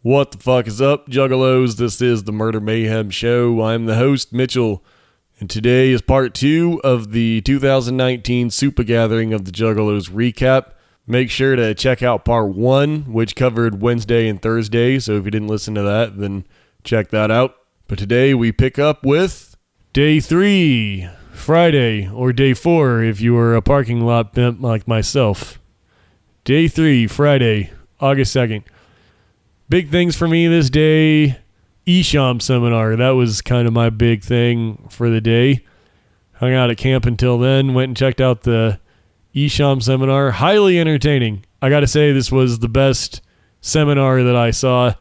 What the fuck is up, juggalos? This is the Murder Mayhem Show. I'm the host, Mitchell, and today is part 2 of the 2019 Soopa Gathering of the Juggalos recap. Make sure to check out part 1, which covered Wednesday and Thursday, so if you didn't listen to that, then check that out. But today we pick up with Day 3, Friday, or Day 4 if you were a parking lot pimp like myself. Day 3, Friday, August 2nd. Big things for me this day. Isham seminar. That was kind of my big thing for the day. Hung out at camp until then. Went and checked out the Isham seminar. Highly entertaining. I got to say, this was the best seminar that I saw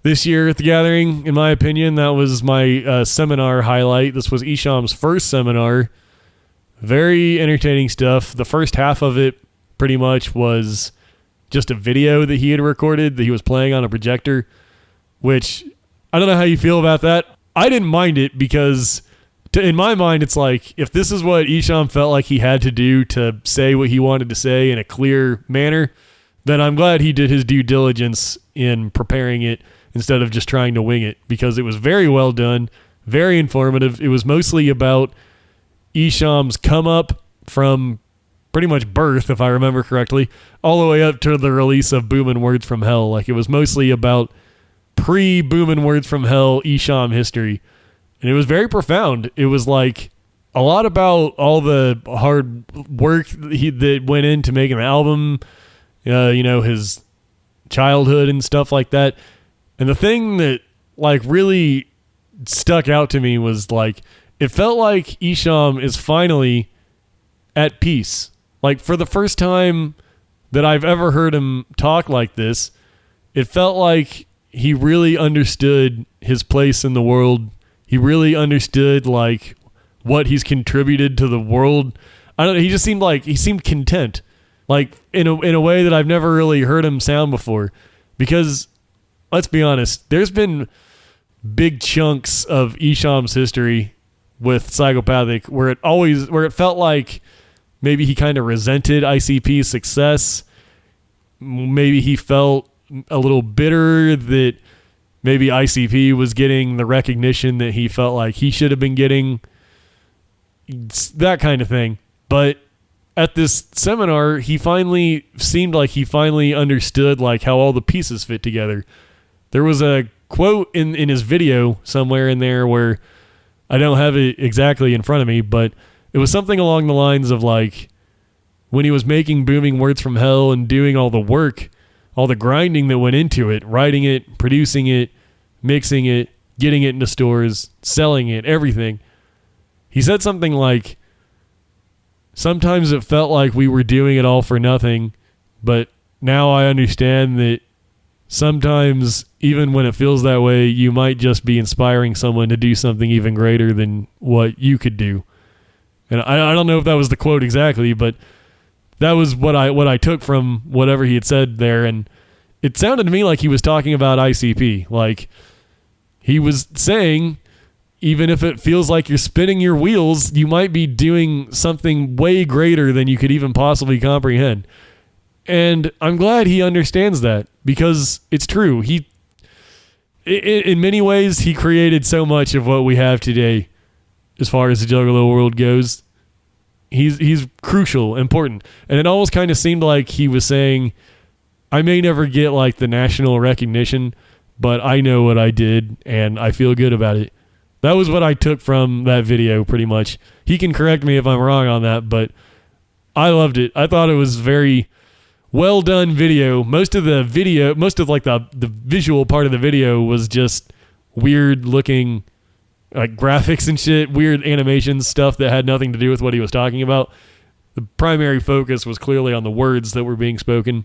this year at the gathering. In my opinion, that was my seminar highlight. This was Isham's first seminar. Very entertaining stuff. The first half of it pretty much was just a video that he had recorded that he was playing on a projector, which I don't know how you feel about that. I didn't mind it because in my mind, it's like, if this is what Isham felt like he had to do to say what he wanted to say in a clear manner, then I'm glad he did his due diligence in preparing it instead of just trying to wing it, because it was very well done, very informative. It was mostly about Isham's come up from pretty much birth, if I remember correctly, all the way up to the release of Boomin' Words from Hell. Like, it was mostly about pre-Boomin' Words from Hell Isham history. And it was very profound. It was like a lot about all the hard work that went into making the album, his childhood and stuff like that. And the thing that like really stuck out to me was like, it felt like Isham is finally at peace. Like, for the first time that I've ever heard him talk like this, it felt like he really understood his place in the world. He really understood, like, what he's contributed to the world. I don't know, he seemed content, like, in a way that I've never really heard him sound before. Because, let's be honest, there's been big chunks of Isham's history with Psychopathic where it felt like maybe he kind of resented ICP's success. Maybe he felt a little bitter that maybe ICP was getting the recognition that he felt like he should have been getting. That kind of thing. But at this seminar, he finally seemed like he finally understood like how all the pieces fit together. There was a quote in his video somewhere in there where I don't have it exactly in front of me, but it was something along the lines of like, when he was making Booming Words from Hell and doing all the work, all the grinding that went into it, writing it, producing it, mixing it, getting it into stores, selling it, everything. He said something like, sometimes it felt like we were doing it all for nothing, but now I understand that sometimes, even when it feels that way, you might just be inspiring someone to do something even greater than what you could do. And I don't know if that was the quote exactly, but that was what I took from whatever he had said there. And it sounded to me like he was talking about ICP. Like, he was saying, even if it feels like you're spinning your wheels, you might be doing something way greater than you could even possibly comprehend. And I'm glad he understands that, because it's true. In many ways, he created so much of what we have today as far as the Juggalo world goes. He's crucial, important. And it almost kind of seemed like he was saying, I may never get like the national recognition, but I know what I did and I feel good about it. That was what I took from that video pretty much. He can correct me if I'm wrong on that, but I loved it. I thought it was very well done video. Most of like the visual part of the video was just weird looking like graphics and shit, weird animation stuff that had nothing to do with what he was talking about. The primary focus was clearly on the words that were being spoken.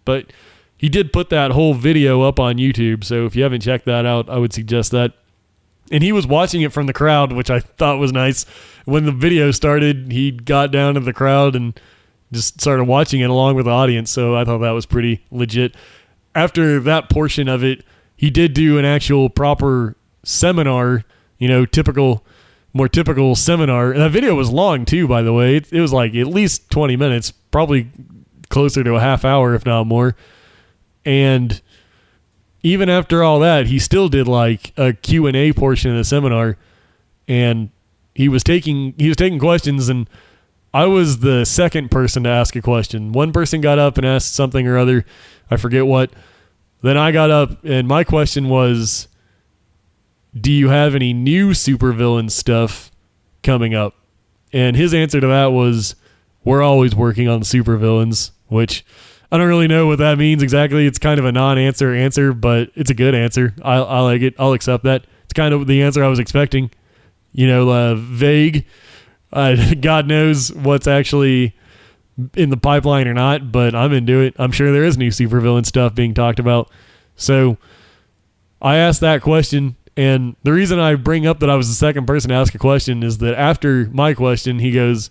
But he did put that whole video up on YouTube, so if you haven't checked that out, I would suggest that. And he was watching it from the crowd, which I thought was nice. When the video started, he got down to the crowd and just started watching it along with the audience, so I thought that was pretty legit. After that portion of it, he did do an actual proper seminar, more typical seminar. And that video was long too, by the way. It was like at least 20 minutes, probably closer to a half hour, if not more. And even after all that, he still did like a Q&A portion of the seminar, and he was taking questions, and I was the second person to ask a question. One person got up and asked something or other, I forget what. Then I got up, and my question was, do you have any new supervillain stuff coming up? And his answer to that was, we're always working on supervillains, which I don't really know what that means exactly. It's kind of a non-answer, but it's a good answer. I like it. I'll accept that. It's kind of the answer I was expecting. Vague. God knows what's actually in the pipeline or not, but I'm into it. I'm sure there is new supervillain stuff being talked about. So I asked that question, and the reason I bring up that I was the second person to ask a question is that after my question, he goes,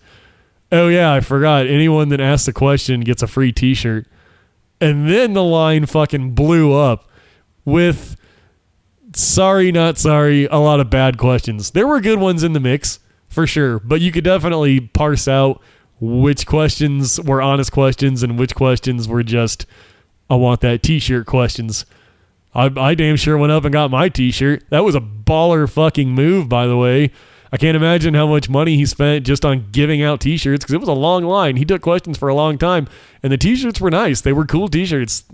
"Oh yeah, I forgot. Anyone that asks a question gets a free t-shirt." And then the line fucking blew up with sorry, not sorry, a lot of bad questions. There were good ones in the mix, for sure, but you could definitely parse out which questions were honest questions and which questions were just, I want that t-shirt questions. I damn sure went up and got my t-shirt. That was a baller fucking move, by the way. I can't imagine how much money he spent just on giving out t-shirts, because it was a long line. He took questions for a long time, and the t-shirts were nice. They were cool t-shirts,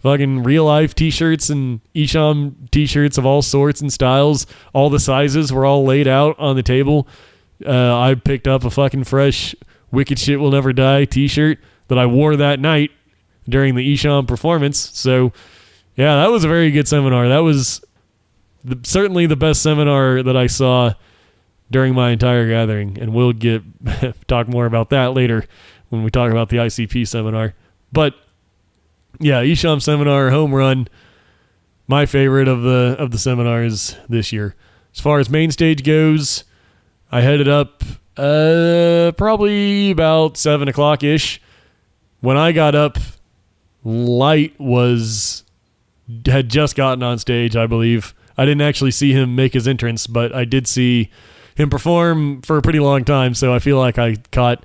fucking real life t-shirts and Isham t-shirts of all sorts and styles. All the sizes were all laid out on the table. I picked up a fucking fresh Wicked Shit Will Never Die t-shirt that I wore that night during the Isham performance. So yeah, that was a very good seminar. That was certainly the best seminar that I saw during my entire gathering, and we'll talk more about that later when we talk about the ICP seminar. But yeah, Isham seminar, home run, my favorite of the seminars this year. As far as main stage goes, I headed up probably about 7 o'clock ish. When I got up, Light had just gotten on stage, I believe. I didn't actually see him make his entrance, but I did see him perform for a pretty long time, so I feel like I caught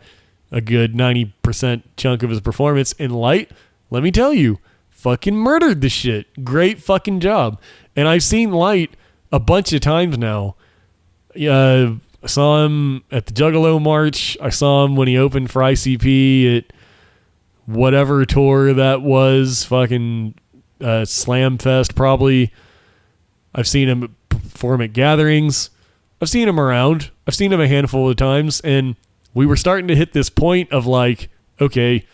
a good 90% chunk of his performance. In Light, let me tell you, fucking murdered the shit. Great fucking job. And I've seen Light a bunch of times now. I saw him at the Juggalo March. I saw him when he opened for ICP at whatever tour that was, fucking Slam Fest probably. I've seen him perform at gatherings. I've seen him around. I've seen him a handful of times, and we were starting to hit this point of like, okay,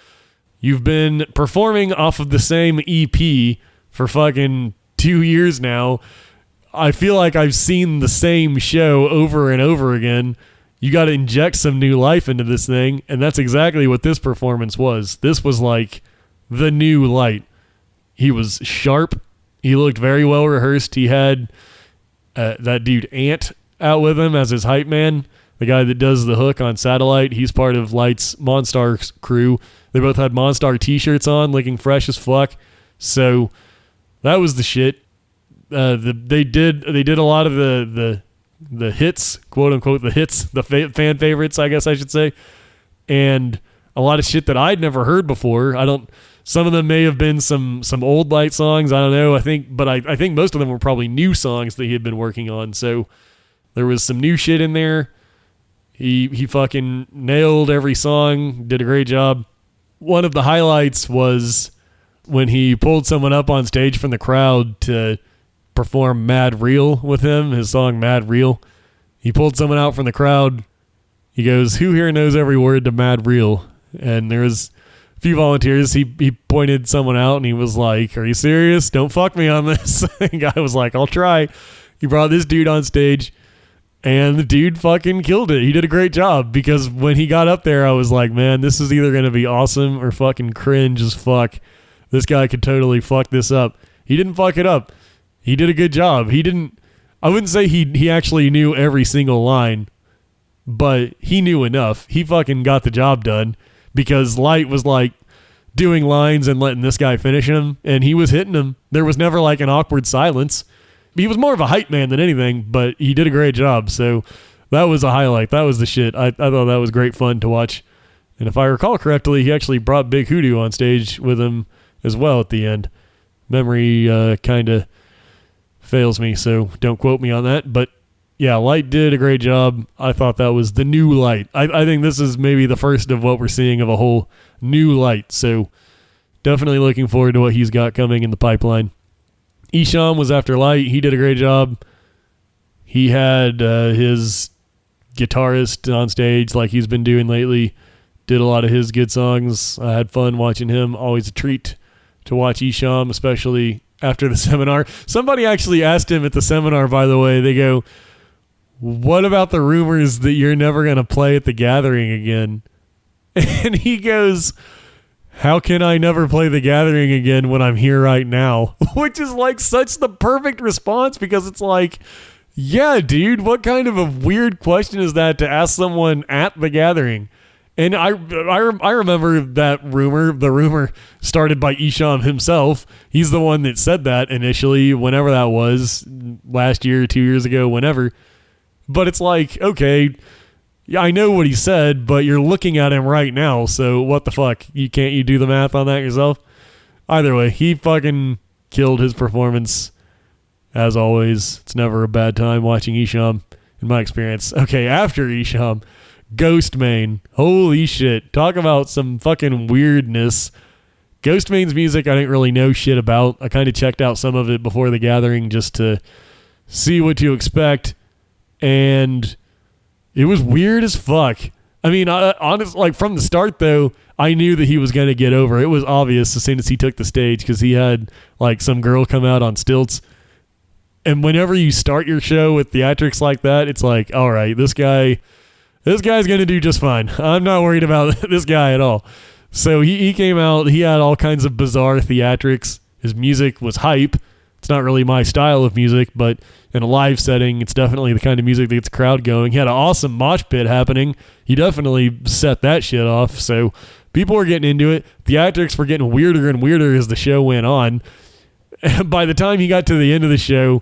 you've been performing off of the same EP for fucking 2 years now. I feel like I've seen the same show over and over again. You got to inject some new life into this thing, and that's exactly what this performance was. This was like the new Light. He was sharp. He looked very well rehearsed. He had that dude Ant out with him as his hype man, the guy that does the hook on Satellite. He's part of Light's Monstar crew. They both had Monstar t-shirts on, looking fresh as fuck. So that was the shit. They did a lot of the hits, quote unquote, the hits, the fan favorites, I guess I should say, and a lot of shit that I'd never heard before. Some of them may have been some old Light songs. I don't know. I think most of them were probably new songs that he had been working on. So there was some new shit in there. He fucking nailed every song. Did a great job. One of the highlights was when he pulled someone up on stage from the crowd to perform Mad Real with him, his song Mad Real. He pulled someone out from the crowd. He goes, "Who here knows every word to Mad Real?" And there was a few volunteers. He pointed someone out and he was like, "Are you serious? Don't fuck me on this." The guy was like, "I'll try." He brought this dude on stage, and the dude fucking killed it. He did a great job, because when he got up there, I was like, man, this is either going to be awesome or fucking cringe as fuck. This guy could totally fuck this up. He didn't fuck it up. He did a good job. I wouldn't say he actually knew every single line, but he knew enough. He fucking got the job done, because Light was like doing lines and letting this guy finish them, and he was hitting them. There was never like an awkward silence. He was more of a hype man than anything, but he did a great job. So that was a highlight. That was the shit. I thought that was great fun to watch. And if I recall correctly, he actually brought Big Hoodoo on stage with him as well at the end. Memory kind of fails me, so don't quote me on that. But yeah, Light did a great job. I thought that was the new Light. I think this is maybe the first of what we're seeing of a whole new Light. So definitely looking forward to what he's got coming in the pipeline. Isham was after Light. He did a great job. He had his guitarist on stage like he's been doing lately. Did a lot of his good songs. I had fun watching him. Always a treat to watch Isham, especially after the seminar. Somebody actually asked him at the seminar, by the way, they go, "What about the rumors that you're never going to play at the Gathering again?" And he goes, "How can I never play the Gathering again when I'm here right now?" Which is like such the perfect response, because it's like, yeah, dude, what kind of a weird question is that to ask someone at the Gathering? And I remember that rumor. The rumor started by Isham himself. He's the one that said that initially, whenever that was, last year, 2 years ago, whenever. But it's like, okay, yeah, I know what he said, but you're looking at him right now, so what the fuck? Can't you do the math on that yourself? Either way, he fucking killed his performance, as always. It's never a bad time watching Isham, in my experience. Okay, after Isham, Ghostmane. Holy shit. Talk about some fucking weirdness. Ghostmane's music I didn't really know shit about. I kind of checked out some of it before the Gathering just to see what to expect, and it was weird as fuck. I mean, honestly, like from the start though, I knew that he was going to get over. It was obvious as soon as he took the stage, because he had like some girl come out on stilts. And whenever you start your show with theatrics like that, it's like, all right, this guy's going to do just fine. I'm not worried about this guy at all. So he came out, he had all kinds of bizarre theatrics. His music was hype. It's not really my style of music, but in a live setting, it's definitely the kind of music that gets the crowd going. He had an awesome mosh pit happening. He definitely set that shit off. So people were getting into it. Theatrics were getting weirder and weirder as the show went on. And by the time he got to the end of the show,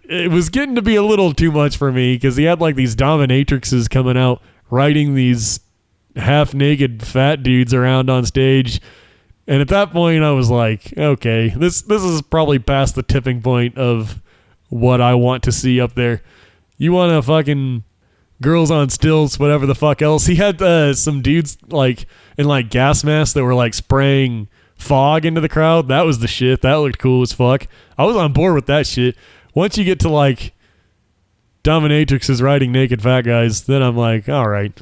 it was getting to be a little too much for me, because he had like these dominatrixes coming out riding these half-naked fat dudes around on stage. And at that point, I was like, okay, this is probably past the tipping point of what I want to see up there. You want to fucking girls on stilts, whatever the fuck else. He had some dudes like in like gas masks that were like spraying fog into the crowd. That was the shit. That looked cool as fuck. I was on board with that shit. Once you get to like dominatrixes riding naked fat guys, then I'm like, all right,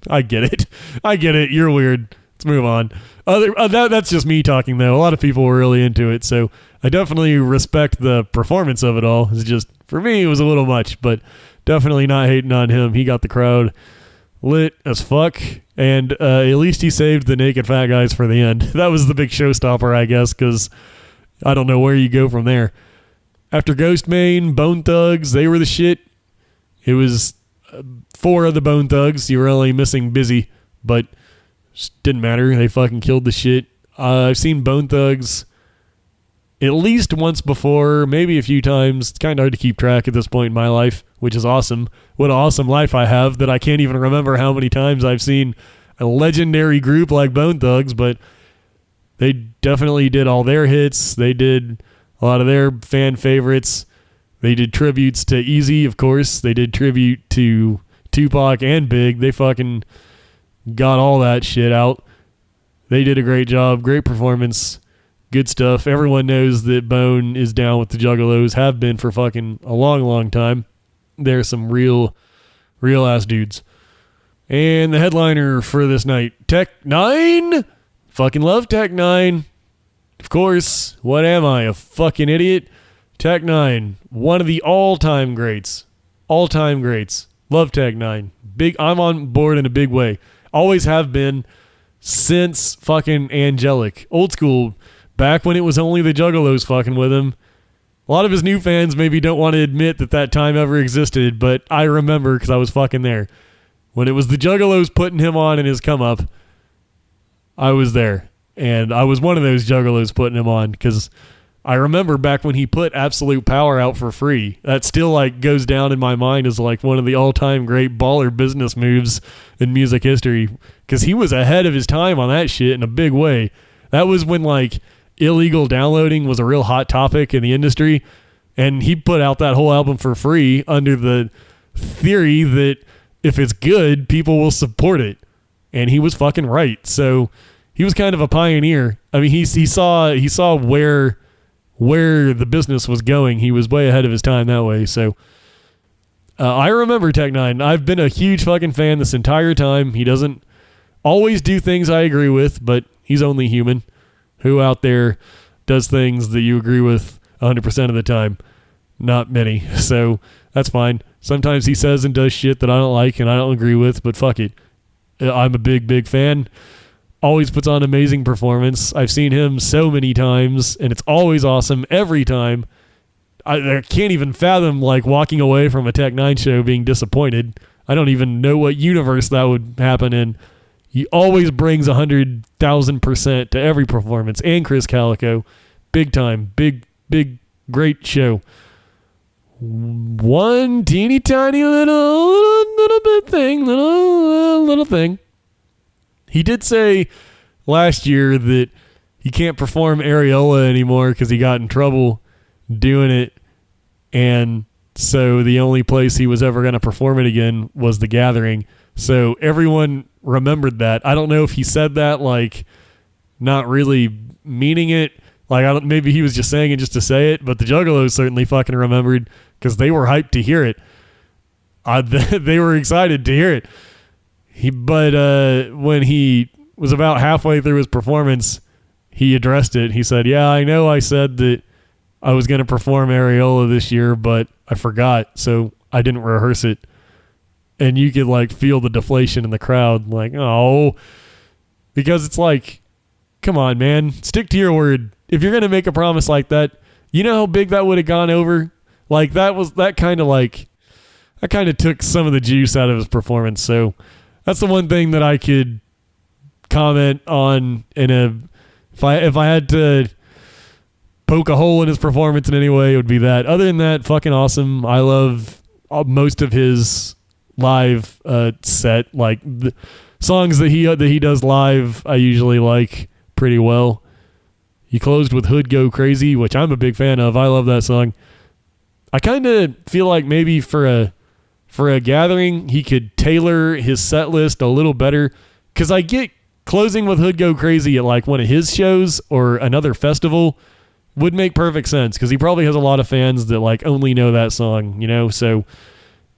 I get it. I get it. You're weird. Let's move on. That's just me talking, though. A lot of people were really into it, so I definitely respect the performance of it all. It's just, for me, it was a little much, but definitely not hating on him. He got the crowd lit as fuck, and at least he saved the naked fat guys for the end. That was the big showstopper, I guess, because I don't know where you go from there. After Ghostmane, Bone Thugs, they were the shit. It was 4 of the Bone Thugs. You were only missing Busy, but didn't matter. They fucking killed the shit. I've seen Bone Thugs at least once before, maybe a few times. It's kind of hard to keep track at this point in my life, which is awesome. What an awesome life I have that I can't even remember how many times I've seen a legendary group like Bone Thugs, but they definitely did all their hits. They did a lot of their fan favorites. They did tributes to Easy, of course. They did tribute to Tupac and Big. They fucking got all that shit out. They did a great job. Great performance. Good stuff. Everyone knows that Bone is down with the Juggalos. Have been for fucking a long, long time. They're some real ass dudes. And the headliner for this night, Tech 9. Fucking love Tech 9. Of course, what am I, a fucking idiot? Tech 9, one of the all-time greats. All-time greats. Love Tech 9. I'm on board in a big way. Always have been since fucking Angelic. Old school, back when it was only the Juggalos fucking with him. A lot of his new fans maybe don't want to admit that time ever existed, but I remember because I was fucking there. When it was the Juggalos putting him on in his come-up, I was there. And I was one of those Juggalos putting him on, because I remember back when he put Absolute Power out for free. That still like goes down in my mind as like one of the all-time great baller business moves in music history, because he was ahead of his time on that shit in a big way. That was when like illegal downloading was a real hot topic in the industry, and he put out that whole album for free under the theory that if it's good, people will support it. And he was fucking right. So he was kind of a pioneer. I mean, he saw where the business was going. He was way ahead of his time that way. So I remember Tech Nine. I've been a huge fucking fan this entire time. He doesn't always do things I agree with, but he's only human. Who out there does things that you agree with 100% of the time? Not many. So that's fine. Sometimes he says and does shit that I don't like and I don't agree with, but fuck it. I'm a big fan. Always puts on amazing performance. I've seen him so many times, and it's always awesome every time. I can't even fathom like walking away from a Tech Nine show being disappointed. I don't even know what universe that would happen in. He always brings 100,000% to every performance. And Chris Calico, big time, big, great show. One teeny tiny little bit thing, little thing. He did say last year that he can't perform Areola anymore because he got in trouble doing it, and so the only place he was ever going to perform it again was the Gathering. So everyone remembered that. I don't know if he said that like not really meaning it. Like maybe he was just saying it just to say it, but the Juggalos certainly fucking remembered because they were hyped to hear it. They were excited to hear it. But when he was about halfway through his performance, he addressed it. He said, "Yeah, I know I said that I was going to perform Areola this year, but I forgot, so I didn't rehearse it." And you could like feel the deflation in the crowd, like, oh, because it's like, come on, man, stick to your word. If you're going to make a promise like that, you know how big that would have gone over? Like that kind of took some of the juice out of his performance. So that's the one thing that I could comment on if I had to poke a hole in his performance in any way, it would be that. Other than that, fucking awesome. I love most of his live set. Like the songs that he does live, I usually like pretty well. He closed with Hood Go Crazy, which I'm a big fan of. I love that song. I kind of feel like maybe for a gathering, he could tailor his set list a little better, because I get closing with Hood Go Crazy at like one of his shows or another festival would make perfect sense, because he probably has a lot of fans that like only know that song, you know? So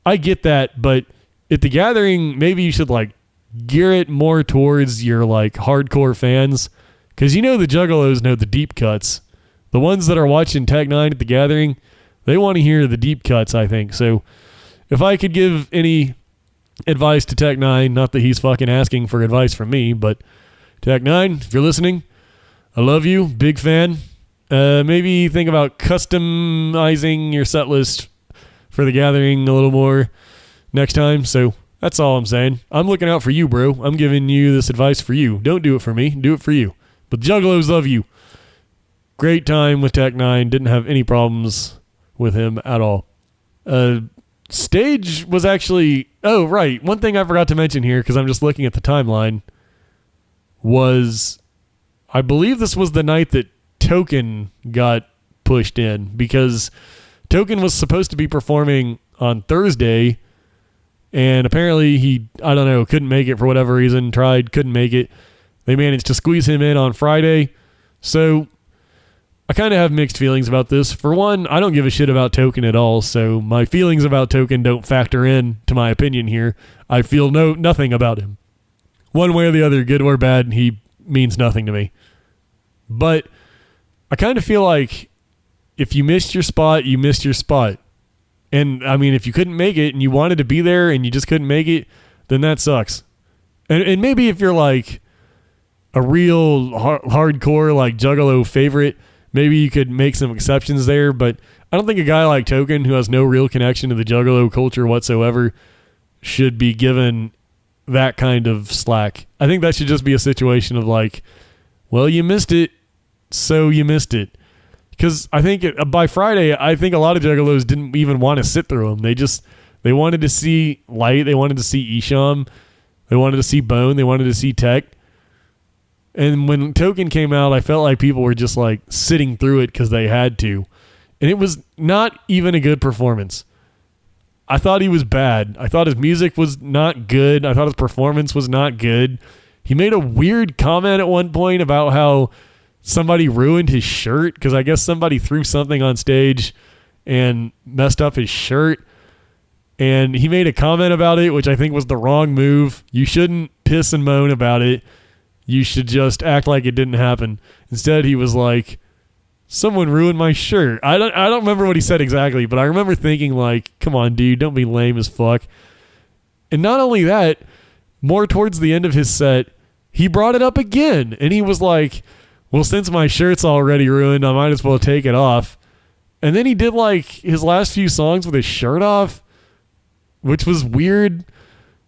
I get that, but at the Gathering, maybe you should like gear it more towards your like hardcore fans, because you know the Juggalos know the deep cuts. The ones that are watching Tech Nine at the Gathering, they want to hear the deep cuts, I think. So if I could give any advice to Tech Nine, not that he's fucking asking for advice from me, but Tech Nine, if you're listening, I love you, big fan. Maybe think about customizing your set list for the Gathering a little more next time. So that's all I'm saying. I'm looking out for you, bro. I'm giving you this advice for you. Don't do it for me. Do it for you. But the Juggalos love you. Great time with Tech Nine. Didn't have any problems with him at all. Stage was actually... Oh, right. One thing I forgot to mention here, because I'm just looking at the timeline, was... I believe this was the night that Token got pushed in, because Token was supposed to be performing on Thursday, and apparently he, I don't know, couldn't make it for whatever reason, couldn't make it. They managed to squeeze him in on Friday. So I kind of have mixed feelings about this. For one, I don't give a shit about Token at all, so my feelings about Token don't factor in to my opinion here. I feel nothing about him. One way or the other, good or bad, he means nothing to me. But I kind of feel like if you missed your spot, you missed your spot. And, I mean, if you couldn't make it and you wanted to be there and you just couldn't make it, then that sucks. And maybe if you're like a real hardcore, like Juggalo favorite, maybe you could make some exceptions there. But I don't think a guy like Token, who has no real connection to the Juggalo culture whatsoever, should be given that kind of slack. I think that should just be a situation of like, well, you missed it, so you missed it. Because I think by Friday, I think a lot of Juggalos didn't even want to sit through them. They wanted to see Light. They wanted to see Isham. They wanted to see Bone. They wanted to see Tech. And when Token came out, I felt like people were just like sitting through it because they had to. And it was not even a good performance. I thought he was bad. I thought his music was not good. I thought his performance was not good. He made a weird comment at one point about how somebody ruined his shirt because I guess somebody threw something on stage and messed up his shirt. And he made a comment about it, which I think was the wrong move. You shouldn't piss and moan about it. You should just act like it didn't happen. Instead, he was like, someone ruined my shirt. I don't remember what he said exactly, but I remember thinking like, come on, dude, don't be lame as fuck. And not only that, more towards the end of his set, he brought it up again. And he was like, well, since my shirt's already ruined, I might as well take it off. And then he did like his last few songs with his shirt off, which was weird.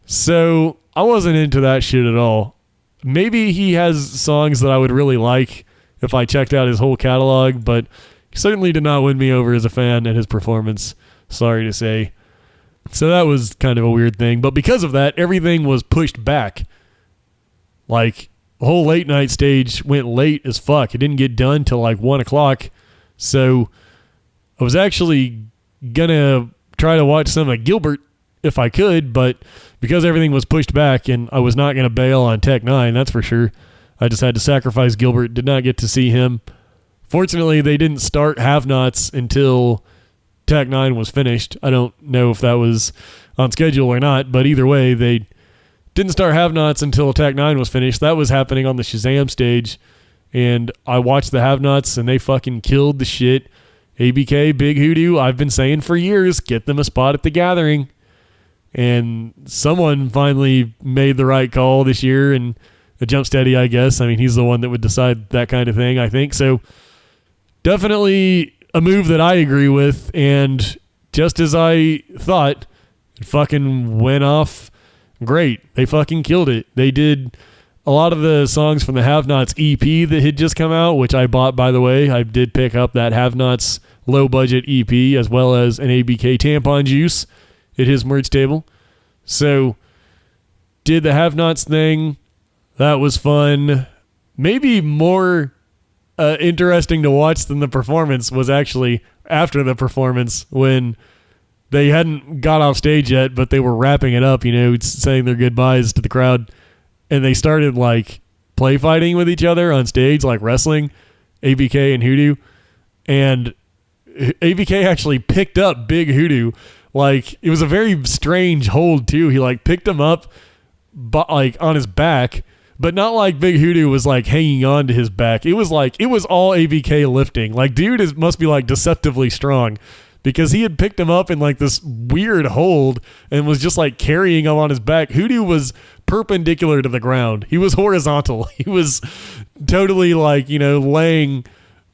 So I wasn't into that shit at all. Maybe he has songs that I would really like if I checked out his whole catalog, but he certainly did not win me over as a fan and his performance, sorry to say. So that was kind of a weird thing. But because of that, everything was pushed back. Like, the whole late night stage went late as fuck. It didn't get done till like 1 o'clock. So I was actually going to try to watch some of Gilbert if I could, but because everything was pushed back and I was not going to bail on Tech 9, that's for sure. I just had to sacrifice Gilbert, did not get to see him. Fortunately, they didn't start Have-Nots until Tech 9 was finished. I don't know if that was on schedule or not, but either way, they didn't start Have-Nots until Tech 9 was finished. That was happening on the Shazam stage, and I watched the Have-Nots, and they fucking killed the shit. ABK, Big Hoodoo, I've been saying for years, get them a spot at the Gathering. And someone finally made the right call this year, and the Jump Steady, I guess. I mean, he's the one that would decide that kind of thing, I think. So definitely a move that I agree with, and just as I thought, it fucking went off great. They fucking killed it. They did a lot of the songs from the Have-Nots EP that had just come out, which I bought, by the way. I did pick up that Have-Nots low-budget EP, as well as an ABK tampon juice at his merch table. So did the Have-Nots thing. That was fun. Maybe more interesting to watch than the performance was actually after the performance, when they hadn't got off stage yet, but they were wrapping it up, saying their goodbyes to the crowd. And they started like play fighting with each other on stage, like wrestling, ABK and Hoodoo. And ABK actually picked up Big Hoodoo. Like, it was a very strange hold too. He like picked him up like on his back, but not like Big Hoodoo was like hanging on to his back. It was all ABK lifting. Like, dude must be like deceptively strong, because he had picked him up in like this weird hold and was just like carrying him on his back. Hoodoo was perpendicular to the ground. He was horizontal. He was totally like, laying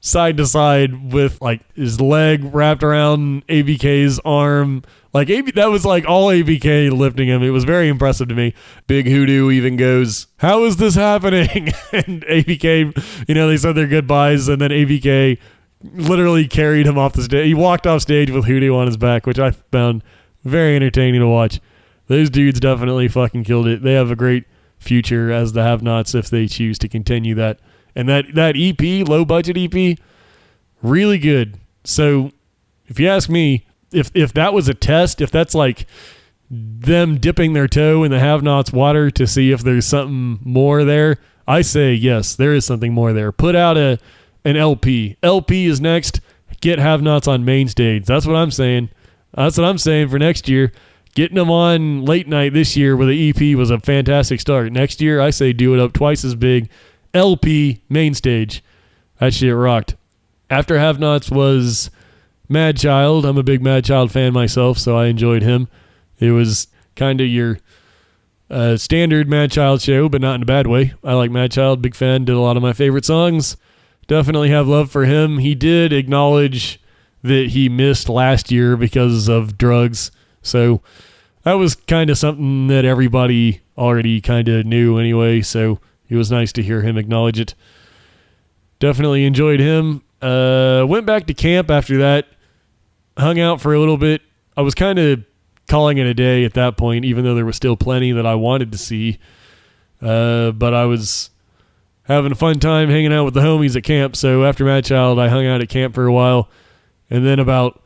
side to side with like his leg wrapped around ABK's arm. Like, that was like all ABK lifting him. It was very impressive to me. Big Hoodoo even goes, how is this happening? And ABK, they said their goodbyes, and then ABK literally carried him off the stage. He walked off stage with Hoodoo on his back, which I found very entertaining to watch. Those dudes definitely fucking killed it. They have a great future as the Have-Nots if they choose to continue that. And that EP, low budget EP, really good. So if you ask me, if that was a test, if that's like them dipping their toe in the Have-Nots water to see if there's something more there, I say yes, there is something more there. Put out an LP. LP is next. Get Have-Nots on main stage. That's what I'm saying. That's what I'm saying for next year. Getting them on late night this year with the EP was a fantastic start. Next year, I say do it up twice as big. LP, main stage. That shit rocked. After Have-Nots was Mad Child. I'm a big Mad Child fan myself, so I enjoyed him. It was kind of your standard Mad Child show, but not in a bad way. I like Mad Child, big fan, did a lot of my favorite songs. Definitely have love for him. He did acknowledge that he missed last year because of drugs, so that was kind of something that everybody already kind of knew anyway, so it was nice to hear him acknowledge it. Definitely enjoyed him. Went back to camp after that. Hung out for a little bit. I was kind of calling it a day at that point, even though there was still plenty that I wanted to see. But I was having a fun time hanging out with the homies at camp. So after Mad Child, I hung out at camp for a while. And then about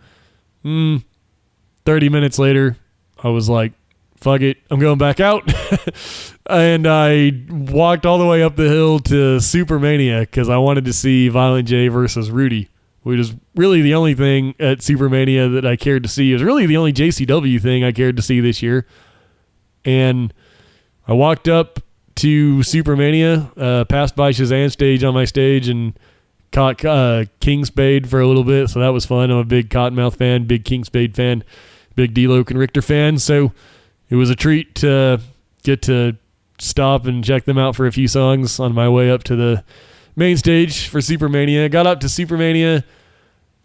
30 minutes later, I was like, fuck it, I'm going back out. And I walked all the way up the hill to Supermania because I wanted to see Violent J versus Rudy, which is really the only thing at Supermania that I cared to see. It was really the only JCW thing I cared to see this year. And I walked up to Supermania, passed by Shazam stage on my stage, and caught King Spade for a little bit, so that was fun. I'm a big Cottonmouth fan, big King Spade fan, big D-Lo and Richter fan, so it was a treat to get to stop and check them out for a few songs on my way up to the main stage for Supermania. Got up to Supermania.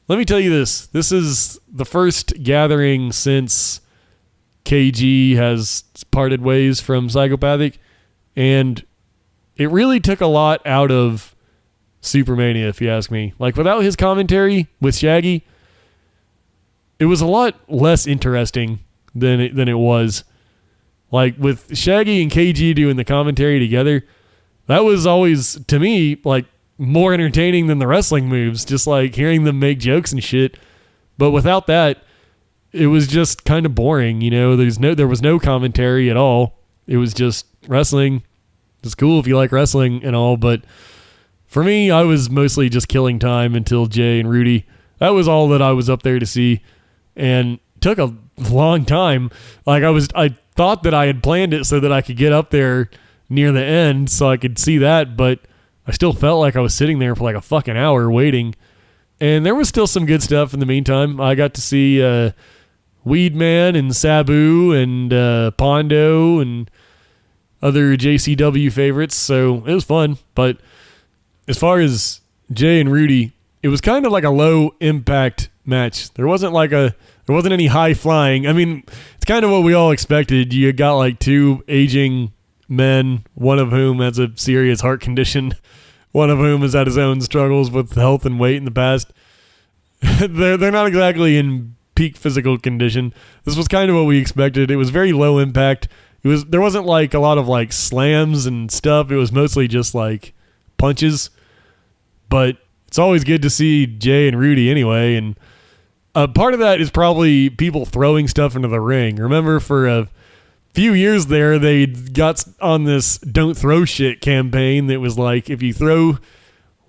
Let me tell you this. This is the first gathering since KG has parted ways from Psychopathic, and it really took a lot out of Supermania, if you ask me. Like, without his commentary with Shaggy, it was a lot less interesting than it was. Like, with Shaggy and KG doing the commentary together, that was always, to me, like, more entertaining than the wrestling moves, just like hearing them make jokes and shit. But without that, it was just kind of boring, you know. There was no commentary at all. It was just wrestling. It's cool if you like wrestling and all, but for me, I was mostly just killing time until Jay and Rudy. That was all that I was up there to see, and it took a long time. Like, I thought that I had planned it so that I could get up there near the end so I could see that, but I still felt like I was sitting there for like a fucking hour waiting. And there was still some good stuff in the meantime. I got to see Weedman and Sabu and Pondo and other JCW favorites, so it was fun. But as far as Jay and Rudy, it was kind of like a low impact match. There wasn't any high flying. I mean, it's kind of what we all expected. You got like two aging men, one of whom has a serious heart condition, one of whom has had his own struggles with health and weight in the past. They're not exactly in peak physical condition. This was kind of what we expected. It was very low impact. There wasn't like a lot of like slams and stuff. It was mostly just like punches. But it's always good to see Jay and Rudy anyway, and part of that is probably people throwing stuff into the ring. Remember, for a few years there, they got on this don't throw shit campaign that was like, if you throw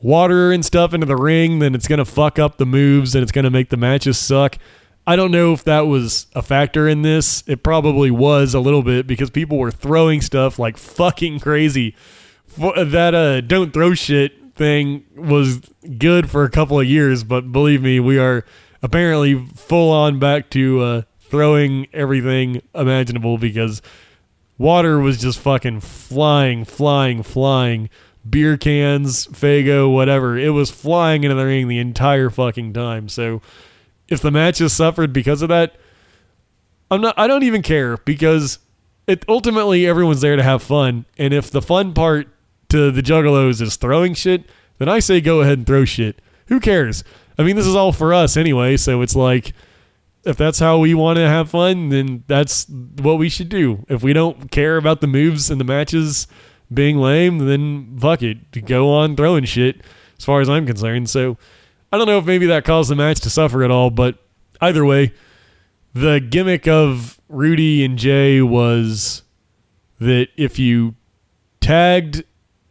water and stuff into the ring, then it's going to fuck up the moves and it's going to make the matches suck. I don't know if that was a factor in this. It probably was a little bit, because people were throwing stuff like fucking crazy. That don't throw shit thing was good for a couple of years, but believe me, we are apparently full on back to throwing everything imaginable, because water was just fucking flying. Beer cans, Faygo, whatever. It was flying into the ring the entire fucking time. So if the matches suffered because of that, I don't even care, because ultimately everyone's there to have fun. And if the fun part to the Juggalos is throwing shit, then I say go ahead and throw shit. Who cares? I mean, this is all for us anyway, so it's like, if that's how we want to have fun, then that's what we should do. If we don't care about the moves and the matches being lame, then fuck it. Go on throwing shit, as far as I'm concerned. So I don't know if maybe that caused the match to suffer at all, but either way, the gimmick of Rudy and Jay was that if you tagged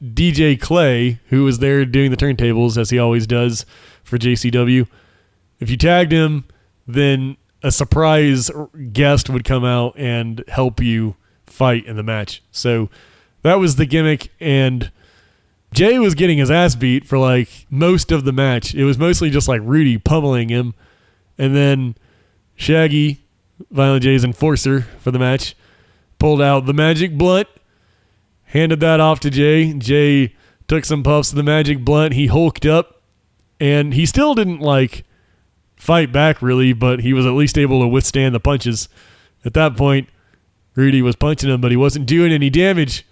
DJ Clay, who was there doing the turntables, as he always does for JCW, if you tagged him, then a surprise guest would come out and help you fight in the match. So that was the gimmick, and Jay was getting his ass beat for like most of the match. It was mostly just like Rudy pummeling him, and then Shaggy, Violent J's enforcer for the match, pulled out the magic blunt, handed that off to Jay. Jay took some puffs of the magic blunt. He hulked up, and he still didn't like fight back really, but he was at least able to withstand the punches. At that point, Rudy was punching him, but he wasn't doing any damage.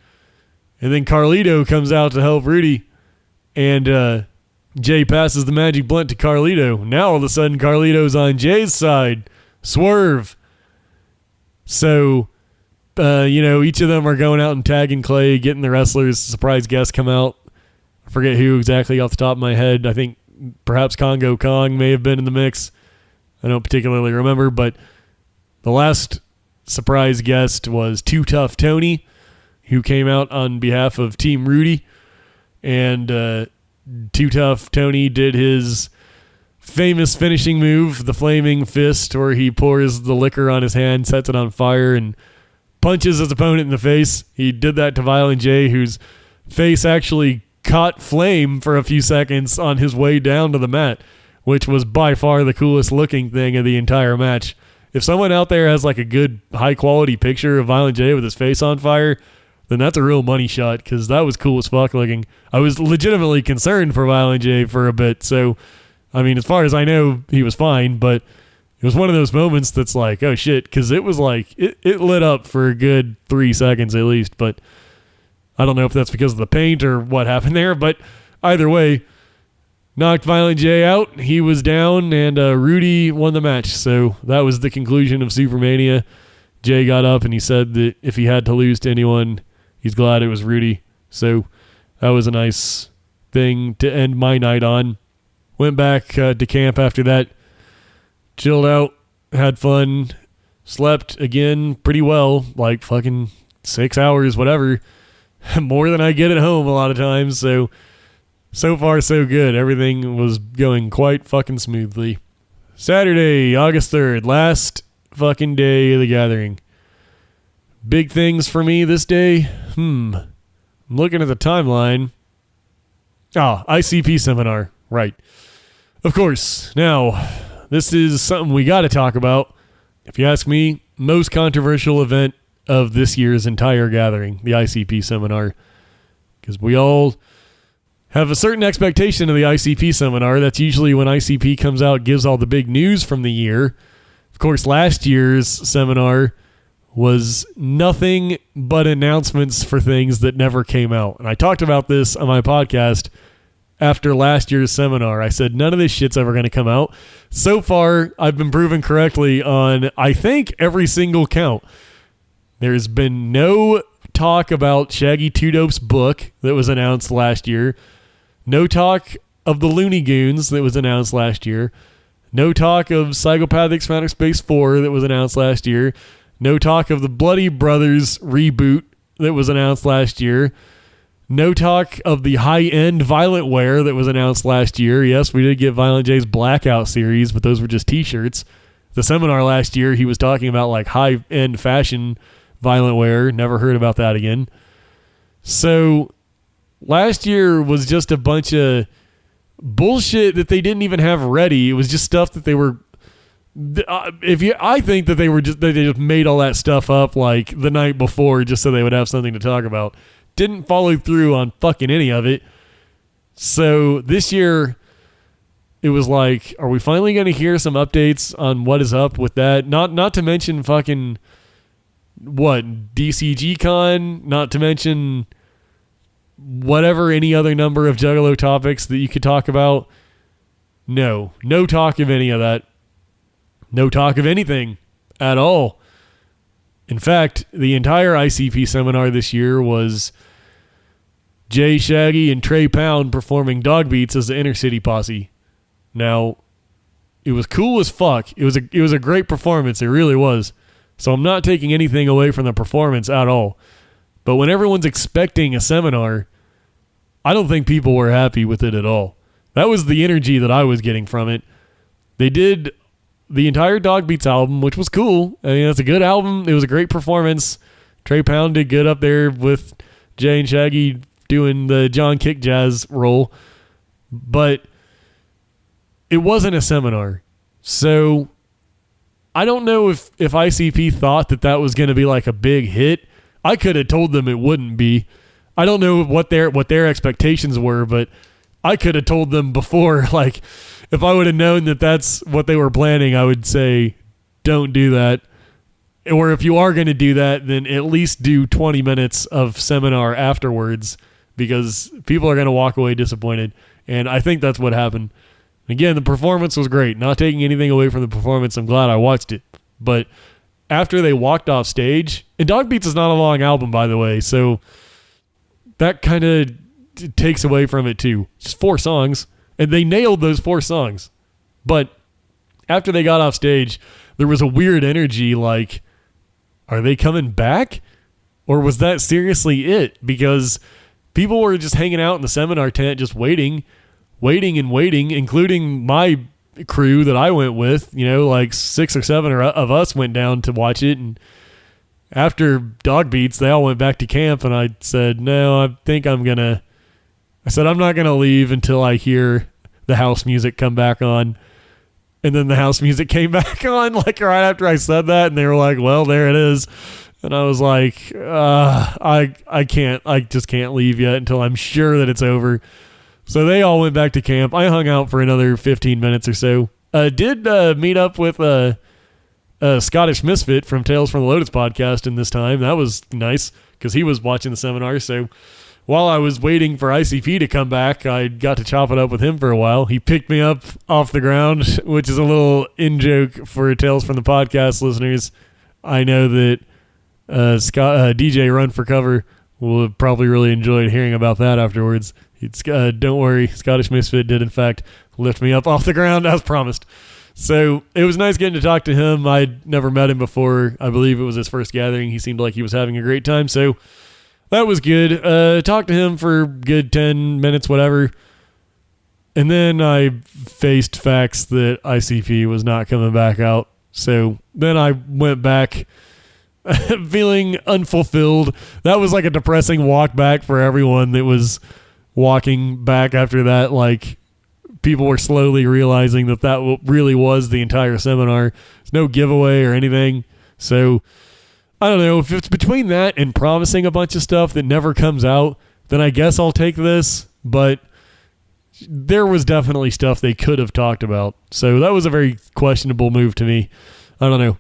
And then Carlito comes out to help Rudy, and Jay passes the magic blunt to Carlito. Now all of a sudden Carlito's on Jay's side. Swerve. So, each of them are going out and tagging Clay, getting the wrestlers, surprise guests come out, forget who exactly off the top of my head. I think perhaps Congo Kong may have been in the mix. I don't particularly remember, but the last surprise guest was Too Tough Tony, who came out on behalf of Team Rudy. And Too Tough Tony did his famous finishing move, the Flaming Fist, where he pours the liquor on his hand, sets it on fire, and punches his opponent in the face. He did that to Violent J, whose face actually caught flame for a few seconds on his way down to the mat, which was by far the coolest looking thing of the entire match. If someone out there has like a good high quality picture of Violent J with his face on fire, then that's a real money shot, because that was cool as fuck looking. I was legitimately concerned for Violent J for a bit, so I mean, as far as I know, he was fine, but it was one of those moments that's like, oh shit, because it was like, it lit up for a good 3 seconds at least, but I don't know if that's because of the paint or what happened there, but either way, knocked Violent J out, he was down, and Rudy won the match, so that was the conclusion of Supermania. Jay got up and he said that if he had to lose to anyone, he's glad it was Rudy, so that was a nice thing to end my night on. Went back to camp after that, chilled out, had fun, slept again pretty well, like fucking 6 hours, whatever. More than I get at home a lot of times, so far so good. Everything was going quite fucking smoothly. Saturday, August 3rd, last fucking day of the gathering. Big things for me this day? I'm looking at the timeline. ICP seminar, right. Of course. Now, this is something we got to talk about. If you ask me, most controversial event of this year's entire gathering, the ICP seminar. Because we all have a certain expectation of the ICP seminar. That's usually when ICP comes out, gives all the big news from the year. Of course, last year's seminar was nothing but announcements for things that never came out. And I talked about this on my podcast after last year's seminar. I said, none of this shit's ever going to come out. So far, I've been proven correctly on, I think, every single count. There's been no talk about Shaggy Two Dope's book that was announced last year. No talk of the Looney Goons that was announced last year. No talk of Psychopathic Outer Space 4 that was announced last year. No talk of the Bloody Brothers reboot that was announced last year. No talk of the high-end Violent Wear that was announced last year. Yes, we did get Violent J's Blackout series, but those were just t-shirts. The seminar last year, he was talking about like high-end fashion Violent Wear. Never heard about that again. So last year was just a bunch of bullshit that they didn't even have ready. It was just stuff that they were... I think that they just made all that stuff up like the night before just so they would have something to talk about. Didn't follow through on fucking any of it. So this year, it was like, are we finally going to hear some updates on what is up with that? Not to mention fucking, DCG Con? Not to mention whatever any other number of Juggalo topics that you could talk about. No talk of any of that. No talk of anything at all. In fact, the entire ICP seminar this year was Jay Shaggy and Trey Pound performing dog beats as the Inner City Posse. Now, it was cool as fuck. It was a great performance. It really was. So I'm not taking anything away from the performance at all. But when everyone's expecting a seminar, I don't think people were happy with it at all. That was the energy that I was getting from it. They did the entire Dog Beats album, which was cool. I mean, it's a good album. It was a great performance. Trey Pound did good up there with Jay and Shaggy doing the John Kick Jazz role. But it wasn't a seminar. So I don't know if ICP thought that was going to be like a big hit. I could have told them it wouldn't be. I don't know what their expectations were, but I could have told them before, like, if I would have known that that's what they were planning, I would say, don't do that. Or if you are going to do that, then at least do 20 minutes of seminar afterwards, because people are going to walk away disappointed. And I think that's what happened. Again, the performance was great. Not taking anything away from the performance. I'm glad I watched it. But after they walked off stage, and Dog Beats is not a long album, by the way, so that kind of takes away from it too. Just 4 songs, and they nailed those 4 songs. But after they got off stage, there was a weird energy like, are they coming back? Or was that seriously it? Because people were just hanging out in the seminar tent just waiting, including my crew that I went with. Like 6 or 7 of us went down to watch it, and after dog beats, they all went back to camp, and I said, no, I think I'm not going to leave until I hear the house music come back on. And then the house music came back on like right after I said that, and they were like, well, there it is. And I was like, I just can't leave yet until I'm sure that it's over. So they all went back to camp. I hung out for another 15 minutes or so. Did meet up with a Scottish Misfit from Tales from the Lotus podcast in this time. That was nice because he was watching the seminar. So while I was waiting for ICP to come back, I got to chop it up with him for a while. He picked me up off the ground, which is a little in-joke for Tales from the podcast listeners. I know that DJ Run for Cover will have probably really enjoyed hearing about that afterwards. Don't worry, Scottish Misfit did in fact lift me up off the ground as promised. So it was nice getting to talk to him. I'd never met him before. I believe it was his first gathering. He seemed like he was having a great time, so that was good. Talked to him for a good 10 minutes, whatever. And then I faced facts that ICP was not coming back out. So then I went back feeling unfulfilled. That was like a depressing walk back for everyone that was walking back after that. Like, people were slowly realizing that really was the entire seminar. There's no giveaway or anything. So I don't know, if it's between that and promising a bunch of stuff that never comes out, then I guess I'll take this. But there was definitely stuff they could have talked about. So that was a very questionable move to me. I don't know.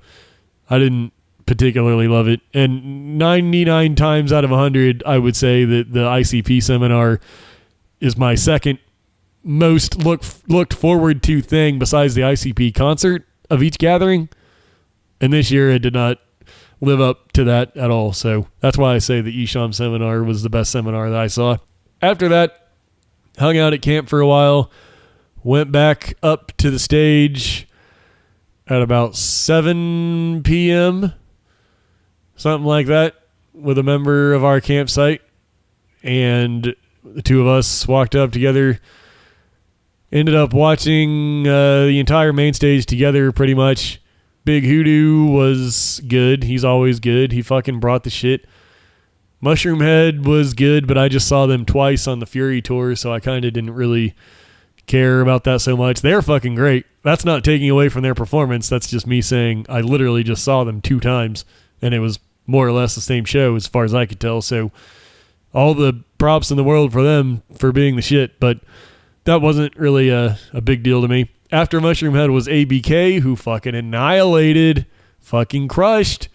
I didn't particularly love it. And 99 times out of 100, I would say that the ICP seminar is my second most looked forward to thing besides the ICP concert of each gathering. And this year it did not live up to that at all. So that's why I say the Isham seminar was the best seminar that I saw. After that, hung out at camp for a while, went back up to the stage at about 7 p.m., something like that, with a member of our campsite. And the two of us walked up together, ended up watching the entire main stage together pretty much. Big Hoodoo was good. He's always good. He fucking brought the shit. Mushroom Head was good, but I just saw them twice on the Fury tour, so I kind of didn't really care about that so much. They're fucking great. That's not taking away from their performance. That's just me saying I literally just saw them 2 times, and it was more or less the same show as far as I could tell. So all the props in the world for them for being the shit, but that wasn't really a big deal to me. After Mushroom Head was ABK, who fucking annihilated, fucking crushed.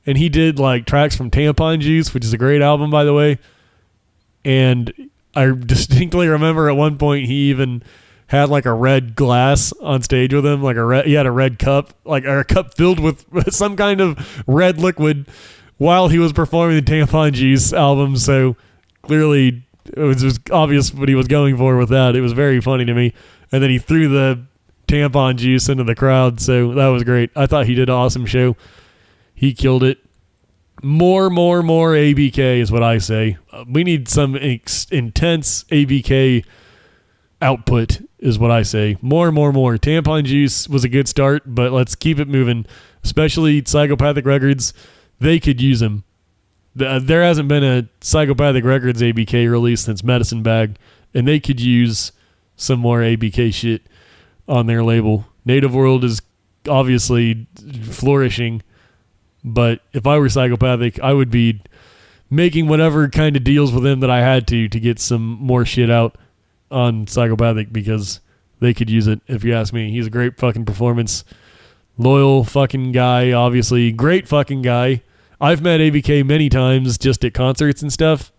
And he did like tracks from Tampon Juice, which is a great album, by the way. And I distinctly remember at one point he even had like a red glass on stage with him, he had a red cup, like a cup filled with some kind of red liquid while he was performing the Tampon Juice album. So clearly it was just obvious what he was going for with that. It was very funny to me. And then he threw the Tampon Juice into the crowd, so that was great. I thought he did an awesome show. He killed it. More ABK is what I say. We need some intense ABK output is what I say. More. Tampon Juice was a good start, but let's keep it moving. Especially Psychopathic Records. They could use him. There hasn't been a Psychopathic Records ABK release since Medicine Bag, and they could use some more ABK shit on their label. Native World is obviously flourishing, but if I were Psychopathic, I would be making whatever kind of deals with them that I had to get some more shit out on Psychopathic, because they could use it, if you ask me. He's a great fucking performance. Loyal fucking guy, obviously. Great fucking guy. I've met ABK many times just at concerts and stuff.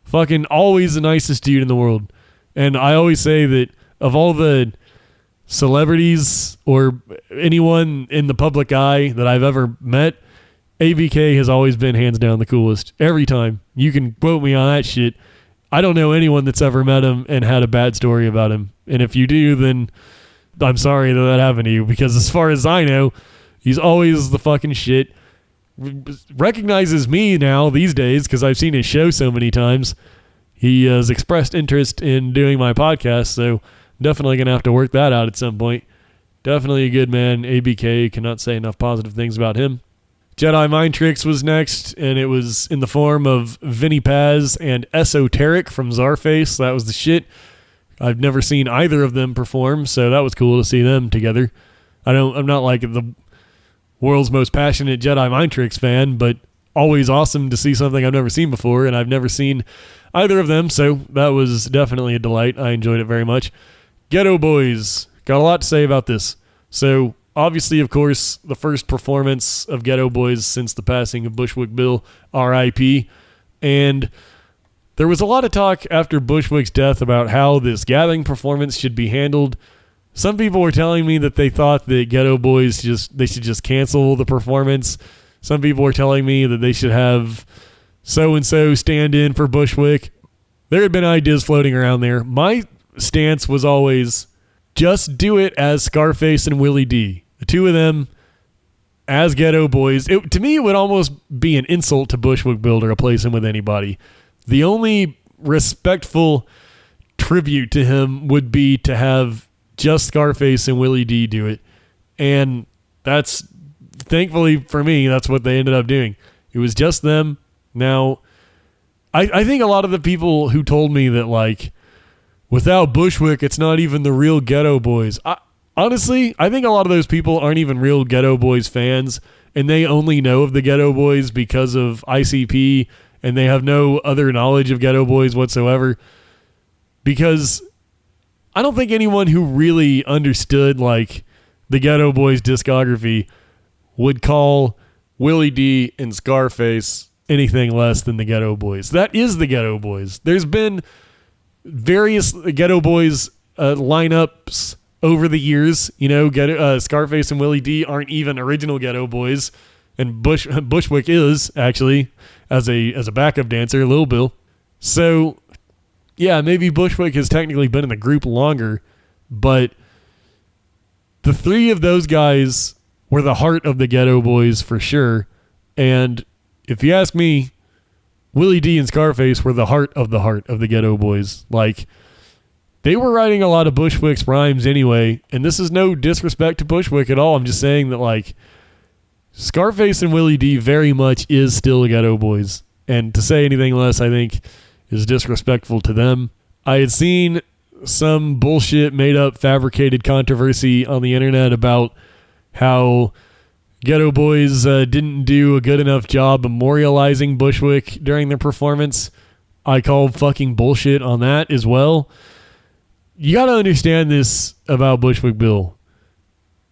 Fucking always the nicest dude in the world. And I always say that of all the celebrities or anyone in the public eye that I've ever met, ABK has always been hands down the coolest. Every time. You can quote me on that shit. I don't know anyone that's ever met him and had a bad story about him. And if you do, then I'm sorry that happened to you, because as far as I know, he's always the fucking shit. Recognizes me now these days because I've seen his show so many times. He has expressed interest in doing my podcast, so definitely going to have to work that out at some point. Definitely a good man. ABK, cannot say enough positive things about him. Jedi Mind Tricks was next, and it was in the form of Vinny Paz and Esoteric from Czarface. That was the shit. I've never seen either of them perform, so that was cool to see them together. I'm not like the world's most passionate Jedi Mind Tricks fan, but always awesome to see something I've never seen before, and I've never seen either of them, so that was definitely a delight. I enjoyed it very much. Ghetto Boys. Got a lot to say about this. So, obviously, of course, the first performance of Ghetto Boys since the passing of Bushwick Bill, R.I.P., and there was a lot of talk after Bushwick's death about how this gathering performance should be handled. Some people were telling me that they thought that Ghetto Boys should just cancel the performance. Some people were telling me that they should have so-and-so stand in for Bushwick. There had been ideas floating around there. My stance was always, just do it as Scarface and Willie D. The two of them as Ghetto Boys. To me, it would almost be an insult to Bushwick Bill to replace him with anybody. The only respectful tribute to him would be to have just Scarface and Willie D do it. And that's, thankfully for me, that's what they ended up doing. It was just them. Now, I think a lot of the people who told me that, like, without Bushwick, it's not even the real Ghetto Boys. Honestly, I think a lot of those people aren't even real Ghetto Boys fans, and they only know of the Ghetto Boys because of ICP, and they have no other knowledge of Ghetto Boys whatsoever. Because I don't think anyone who really understood, like, the Ghetto Boys discography would call Willie D and Scarface anything less than the Ghetto Boys. That is the Ghetto Boys. There's been various Ghetto Boys lineups over the years. You know, Scarface and Willie D aren't even original Ghetto Boys, and Bushwick is actually as a backup dancer, Lil Bill. So yeah, maybe Bushwick has technically been in the group longer, but the three of those guys were the heart of the Ghetto Boys for sure. And if you ask me, Willie D and Scarface were the heart of the Ghetto Boys. Like, they were writing a lot of Bushwick's rhymes anyway, and this is no disrespect to Bushwick at all. I'm just saying that, like, Scarface and Willie D very much is still the Ghetto Boys, and to say anything less, I think, is disrespectful to them. I had seen some bullshit, made-up, fabricated controversy on the internet about how Ghetto Boys didn't do a good enough job memorializing Bushwick during their performance. I call fucking bullshit on that as well. You gotta understand this about Bushwick Bill.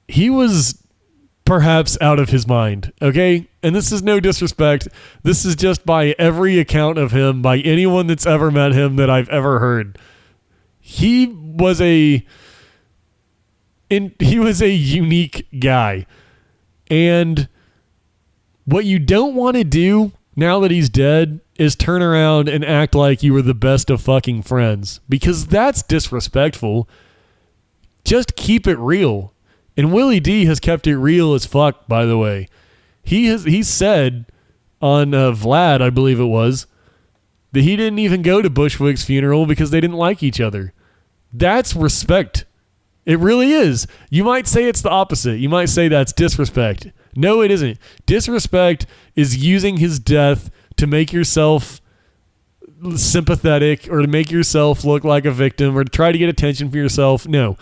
He was perhaps out of his mind, okay? And this is no disrespect. This is just by every account of him, by anyone that's ever met him that I've ever heard. He was a unique guy. And what you don't want to do now that he's dead is turn around and act like you were the best of fucking friends, because that's disrespectful. Just keep it real. And Willie D has kept it real as fuck, by the way. He said on Vlad, I believe it was, that he didn't even go to Bushwick's funeral because they didn't like each other. That's respect. It really is. You might say it's the opposite. You might say that's disrespect. No, it isn't. Disrespect is using his death to make yourself sympathetic or to make yourself look like a victim or to try to get attention for yourself. No.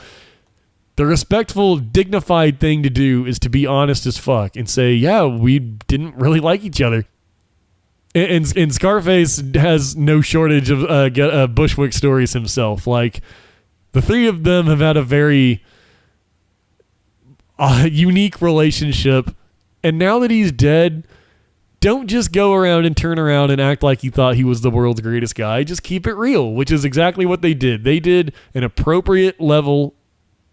The respectful, dignified thing to do is to be honest as fuck and say, yeah, we didn't really like each other. And Scarface has no shortage of Bushwick stories himself. Like, the three of them have had a very unique relationship. And now that he's dead, don't just go around and turn around and act like you thought he was the world's greatest guy. Just keep it real, which is exactly what they did. They did an appropriate level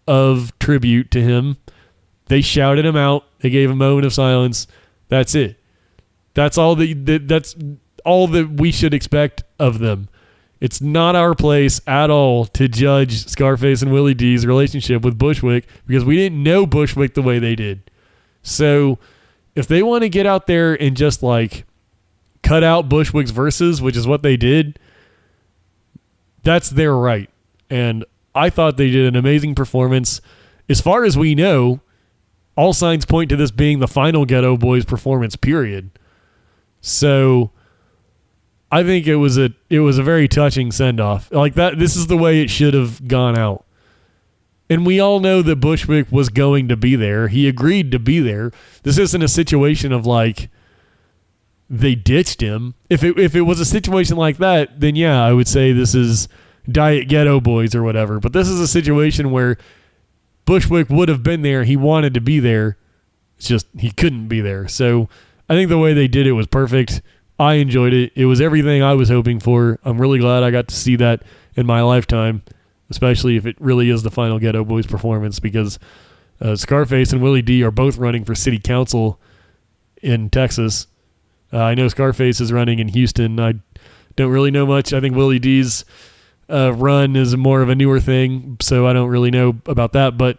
of tribute to him. They shouted him out. They gave a moment of silence. That's it. That's all that we should expect of them. It's not our place at all to judge Scarface and Willie D's relationship with Bushwick because we didn't know Bushwick the way they did. So if they want to get out there and just like cut out Bushwick's verses, which is what they did, that's their right. And I thought they did an amazing performance. As far as we know, all signs point to this being the final Ghetto Boys performance, period. So I think it was a very touching send-off. Like that, this is the way it should have gone out. And we all know that Bushwick was going to be there. He agreed to be there. This isn't a situation of like they ditched him. If it was a situation like that, then yeah, I would say this is Diet Ghetto Boys or whatever. But this is a situation where Bushwick would have been there. He wanted to be there. It's just he couldn't be there. So I think the way they did it was perfect. I enjoyed it. It was everything I was hoping for. I'm really glad I got to see that in my lifetime, especially if it really is the final Ghetto Boys performance, because Scarface and Willie D are both running for city council in Texas. I know Scarface is running in Houston. I don't really know much. I think Willie D's run is more of a newer thing, so I don't really know about that, but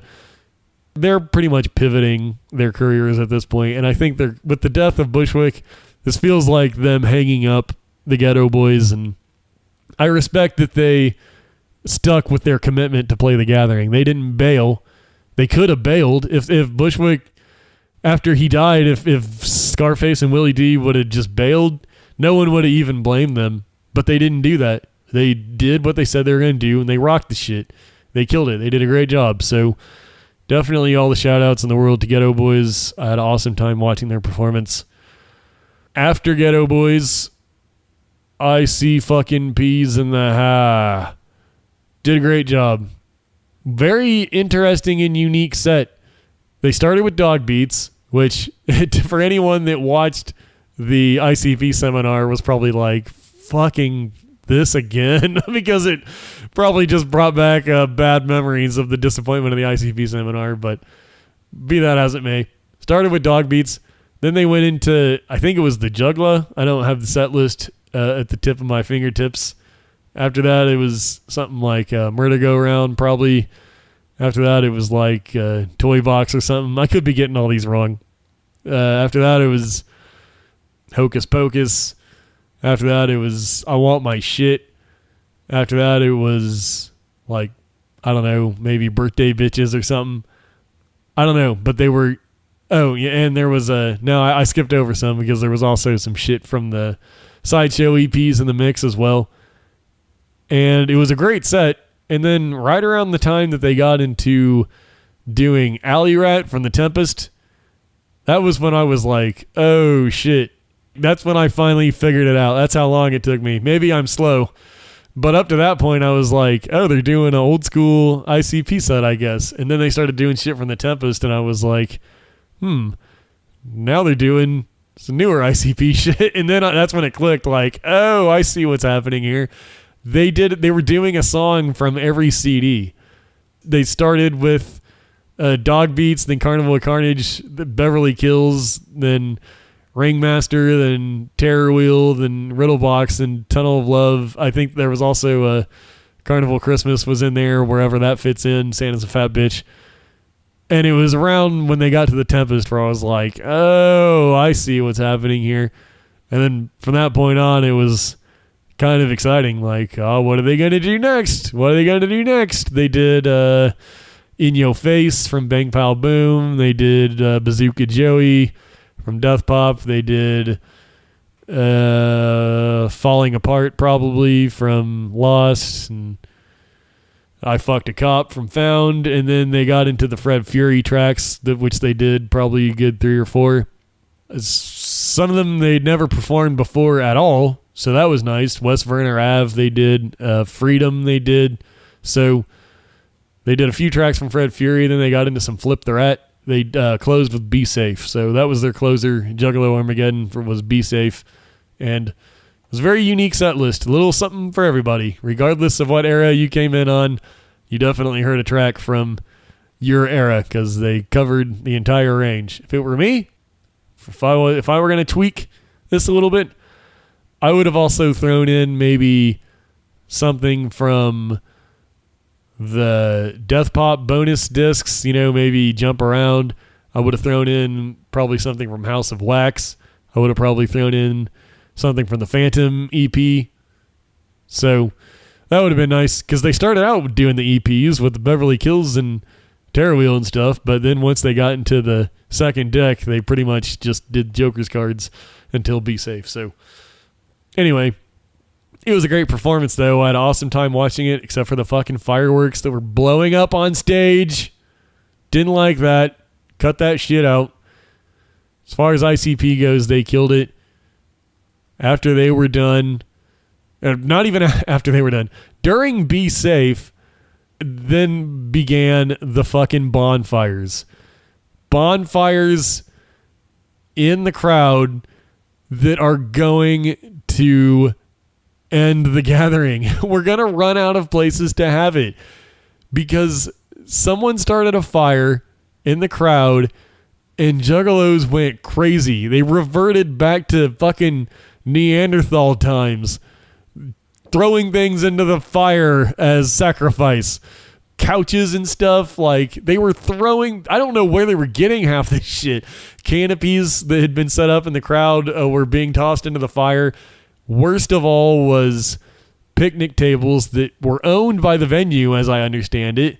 they're pretty much pivoting their careers at this point, and I think they're with the death of Bushwick, this feels like them hanging up the Ghetto Boys, and I respect that they stuck with their commitment to play the Gathering. They didn't bail. They could have bailed if Bushwick, after he died, if Scarface and Willie D would have just bailed, no one would have even blamed them, but they didn't do that. They did what they said they were going to do, and they rocked the shit. They killed it. They did a great job. So definitely all the shout-outs in the world to Ghetto Boys. I had an awesome time watching their performance. After Ghetto Boys, I see fucking peas in the ha. Did a great job. Very interesting and unique set. They started with Dog Beats, which for anyone that watched the ICP seminar was probably like, fucking this again, because it probably just brought back bad memories of the disappointment of the ICP seminar, but be that as it may. Started with Dog Beats, then they went into, I think it was the Juggalo. I don't have the set list at the tip of my fingertips. After that, it was something like Murder Go Round, probably. After that, it was like Toy Box or something. I could be getting all these wrong. After that, it was Hocus Pocus. After that, it was I Want My Shit. After that, it was like, I don't know, maybe Birthday Bitches or something. I don't know, but they were, oh, yeah, and there was I skipped over some because there was also some shit from the Sideshow EPs in the mix as well. And it was a great set. And then right around the time that they got into doing Alley Rat from The Tempest, that was when I was like, oh shit. That's when I finally figured it out. That's how long it took me. Maybe I'm slow. But up to that point, I was like, oh, they're doing an old school ICP set, I guess. And then they started doing shit from The Tempest, and I was like, now they're doing some newer ICP shit. And then that's when it clicked, like, oh, I see what's happening here. They were doing a song from every CD. They started with Dog Beats, then Carnival of Carnage, Beverly Kills, then Ringmaster, then Terror Wheel, then Riddlebox, and Tunnel of Love. I think there was also a Carnival Christmas was in there, wherever that fits in. Santa's a Fat Bitch. And it was around when they got to The Tempest where I was like, oh, I see what's happening here. And then from that point on, it was kind of exciting. Like, oh, what are they going to do next? What are they going to do next? They did In Your Face from Bang Pow Boom. They did Bazooka Joey from Death Pop. They did Falling Apart probably from Lost, and I Fucked a Cop from Found, and then they got into the Fred Fury tracks, which they did probably a good 3 or 4. Some of them they'd never performed before at all, so that was nice. West Werner Ave they did, Freedom they did, so they did a few tracks from Fred Fury, then they got into some Flip the Rat. They closed with Be Safe. So that was their closer. Juggalo Armageddon was Be Safe. And it was a very unique set list. A little something for everybody. Regardless of what era you came in on, you definitely heard a track from your era because they covered the entire range. If it were me, if I were going to tweak this a little bit, I would have also thrown in maybe something from the Death Pop bonus discs, maybe Jump Around. I would have thrown in probably something from House of Wax. I would have probably thrown in something from the Phantom EP. So that would have been nice, because they started out doing the EPs with the Beverly Kills and Terror Wheel and stuff, but then once they got into the second deck, they pretty much just did Joker's cards until Be Safe. So anyway, it was a great performance, though. I had an awesome time watching it, except for the fucking fireworks that were blowing up on stage. Didn't like that. Cut that shit out. As far as ICP goes, they killed it. After they were done, not even after they were done, during Be Safe, then began the fucking bonfires. Bonfires in the crowd that are going to end the gathering. We're going to run out of places to have it, because someone started a fire in the crowd and juggalos went crazy. They reverted back to fucking Neanderthal times, throwing things into the fire as sacrifice. Couches and stuff, like, they were throwing, I don't know where they were getting half this shit. Canopies that had been set up in the crowd were being tossed into the fire. Worst of all was picnic tables that were owned by the venue, as I understand it,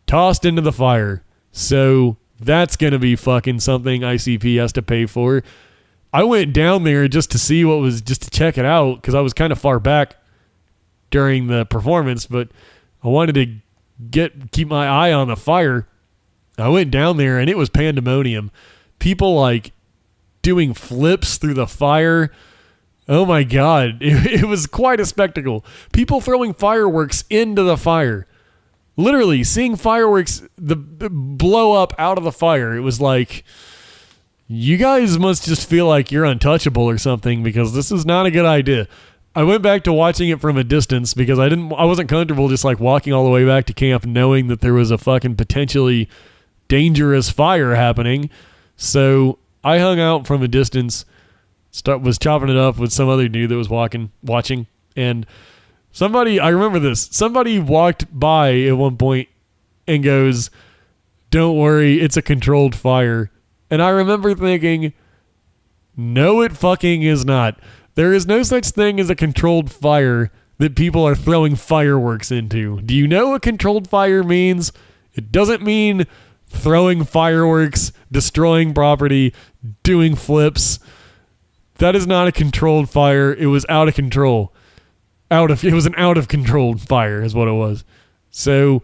tossed into the fire. So that's going to be fucking something ICP has to pay for. I went down there just to see just to check it out, because I was kind of far back during the performance, but I wanted to keep my eye on the fire. I went down there and it was pandemonium. People like doing flips through the fire. Oh my God. It was quite a spectacle. People throwing fireworks into the fire. Literally seeing fireworks blow up out of the fire. It was like, you guys must just feel like you're untouchable or something, because this is not a good idea. I went back to watching it from a distance because I wasn't comfortable just like walking all the way back to camp knowing that there was a fucking potentially dangerous fire happening. So I hung out from a distance, was chopping it up with some other dude that was watching, and I remember this, somebody walked by at one point and goes, "Don't worry, it's a controlled fire." And I remember thinking, no, it fucking is not. There is no such thing as a controlled fire that people are throwing fireworks into. Do you know what controlled fire means? It doesn't mean throwing fireworks, destroying property, doing flips. That is not a controlled fire. It was out of control. It was an out of control fire is what it was. So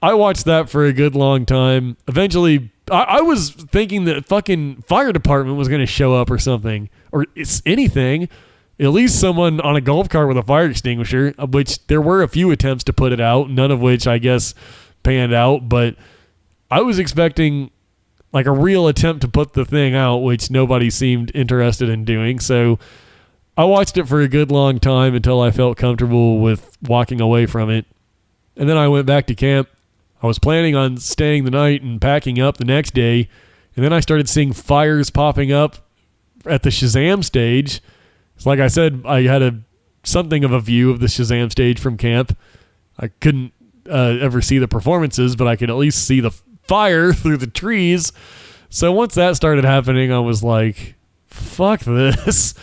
I watched that for a good long time. Eventually, I was thinking that fucking fire department was going to show up or something, or it's anything. At least someone on a golf cart with a fire extinguisher, which there were a few attempts to put it out, none of which I guess panned out. But I was expecting like a real attempt to put the thing out, which nobody seemed interested in doing. So I watched it for a good long time until I felt comfortable with walking away from it. And then I went back to camp. I was planning on staying the night and packing up the next day, and then I started seeing fires popping up at the Shazam stage. So like I said, I had something of a view of the Shazam stage from camp. I couldn't ever see the performances, but I could at least see the fire through the trees. So once that started happening, I was like, fuck this.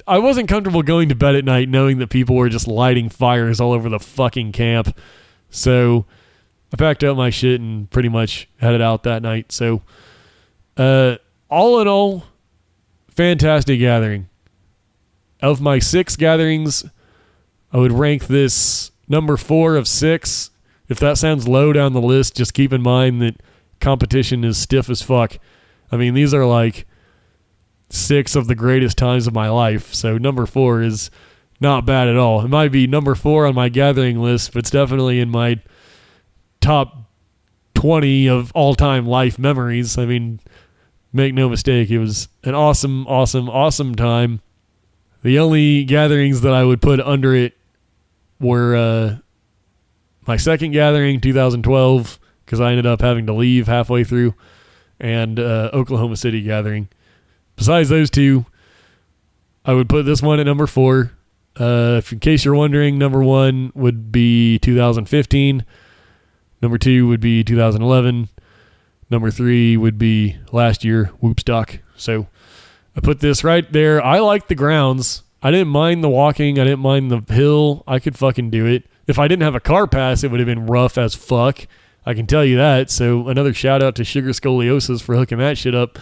I wasn't comfortable going to bed at night knowing that people were just lighting fires all over the fucking camp. So I packed up my shit and pretty much headed out that night. So, all in all, fantastic gathering. Of my 6 gatherings, I would rank this number 4 of 6. If that sounds low down the list, just keep in mind that competition is stiff as fuck. I mean, these are like 6 of the greatest times of my life. So number 4 is not bad at all. It might be number 4 on my gathering list, but it's definitely in my top 20 of all-time life memories. I mean, make no mistake, it was an awesome, awesome, awesome time. The only gatherings that I would put under it were my second gathering, 2012, because I ended up having to leave halfway through, and Oklahoma City gathering. Besides those two, I would put this one at number 4. If in case you're wondering, number 1 would be 2015. Number 2 would be 2011. Number 3 would be last year, Whoopstock. So I put this right there. I like the grounds. I didn't mind the walking. I didn't mind the hill. I could fucking do it. If I didn't have a car pass, it would have been rough as fuck. I can tell you that. So another shout out to Sugar Scoliosis for hooking that shit up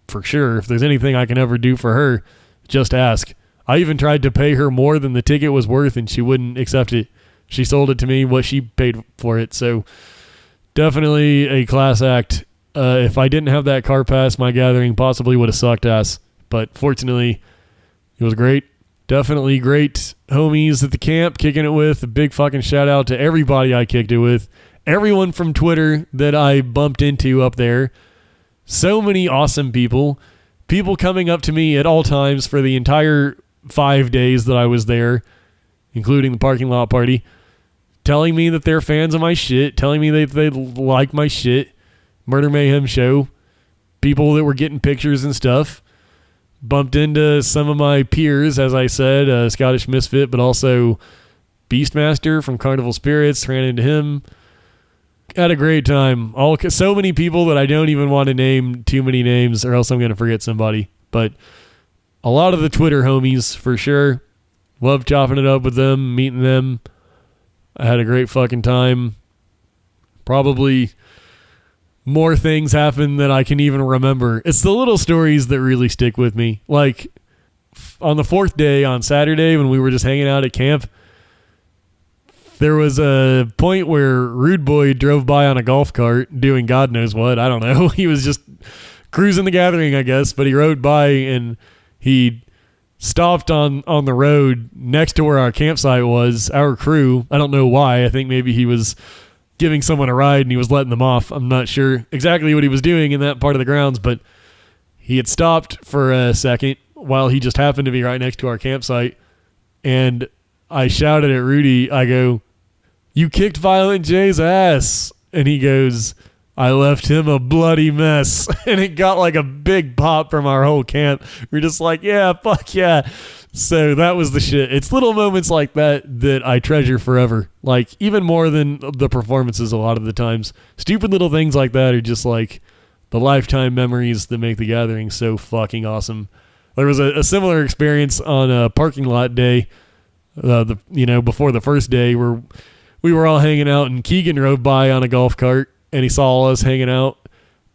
for sure. If there's anything I can ever do for her, just ask. I even tried to pay her more than the ticket was worth and she wouldn't accept it. She sold it to me what she paid for it. So definitely a class act. If I didn't have that car pass, my gathering possibly would have sucked ass. But fortunately, it was great. Definitely great homies at the camp, kicking it with. A big fucking shout out to everybody I kicked it with. Everyone from Twitter that I bumped into up there. So many awesome people. People coming up to me at all times for the entire 5 days that I was there, including the parking lot party, telling me that they're fans of my shit, telling me that they like my shit. Murder Mayhem show. People that were getting pictures and stuff. Bumped into some of my peers, as I said, Scottish Misfit, but also Beastmaster from Carnival Spirits. Ran into him. Had a great time. So many people that I don't even want to name too many names or else I'm going to forget somebody. But a lot of the Twitter homies, for sure. Love chopping it up with them, meeting them. I had a great fucking time. Probably more things happen than I can even remember. It's the little stories that really stick with me. Like on the 4th day, on Saturday, when we were just hanging out at camp, there was a point where Rude Boy drove by on a golf cart doing God knows what. I don't know. He was just cruising the gathering, I guess, but he rode by and he stopped on the road next to where our campsite was, our crew. I don't know why. I think maybe he was giving someone a ride and he was letting them off. I'm not sure exactly what he was doing in that part of the grounds, but he had stopped for a second while he just happened to be right next to our campsite. And I shouted at Rudy, I go, "You kicked Violent J's ass." And he goes, "I left him a bloody mess." And it got like a big pop from our whole camp. We're just like, yeah, fuck yeah. So that was the shit. It's little moments like that that I treasure forever. Like even more than the performances a lot of the times. Stupid little things like that are just like the lifetime memories that make the gathering so fucking awesome. There was a similar experience on a parking lot day, before the first day where we were all hanging out and Keegan drove by on a golf cart and he saw us hanging out